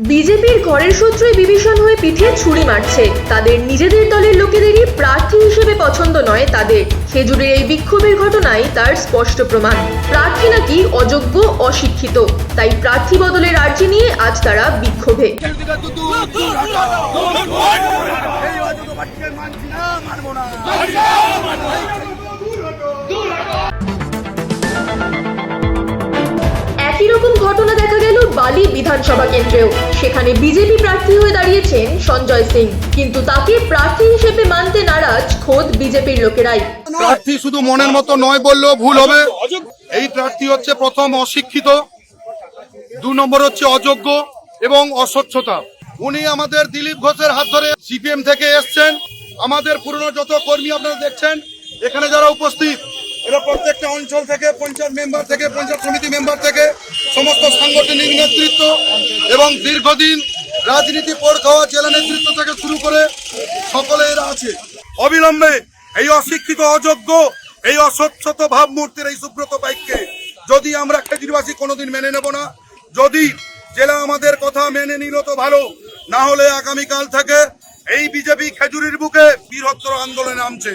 বিজেপির ঘরের শত্রুই বিভীষণ হয়ে পিঠে ছুরি মারছে। তাদের নিজেদের দলের লোকেদেরই প্রার্থী হিসেবে পছন্দ নয় তাদের। খেজুরের এই বিক্ষোভের ঘটনাই তার স্পষ্ট প্রমাণ। প্রার্থী নাকি অযোগ্য, অশিক্ষিত, তাই প্রার্থী বদলের আর্জি নিয়ে আজ তারা বিক্ষোভে। একই রকম ঘটনা দেখা গেল বালি বিধানসভা কেন্দ্রেও। সেখানে বিজেপি প্রার্থী হয়ে দাঁড়িয়েছেন সঞ্জয় সিং, কিন্তু তাকে প্রার্থী হিসেবে মানতে নারাজ খোদ বিজেপির লোকেরাই। প্রার্থী শুধু মনের মতো নয় বললেও ভুল হবে। এই প্রার্থী হচ্ছে প্রথম অশিক্ষিত, 2 নম্বর হচ্ছে অযোগ্য এবং অস্বচ্ছতা। উনি আমাদের দিলীপ ঘোষের হাত ধরে সিপিএম থেকে এসছেন। আমাদের পুরনো যত কর্মী আপনারা দেখছেন এখানে যারা উপস্থিত, এরা প্রত্যেকটা অঞ্চল থেকে, পঞ্চায়েত মেম্বার থেকে, পঞ্চায়েত সমিতি মেম্বার থেকে, সমস্ত সাংগঠনিক নেতৃত্ব এবং দীর্ঘদিন রাজনীতি পড় খাওয়া জেলা নেতৃত্ব থেকে শুরু করে সকলে এরা আছে। অবিলম্বে এই অশিক্ষিত, অযোগ্য, এই অস্বচ্ছতা ভাবমূর্তির এই সুব্রত বাইককে যদি আমরা খেজুরিবাসী কোনোদিন মেনে নেব না। যদি জেলা আমাদের কথা মেনে নিল তো ভালো, না হলে আগামীকাল থেকে এই বিজেপি খেজুরির বুকে বৃহত্তর আন্দোলনে নামছে।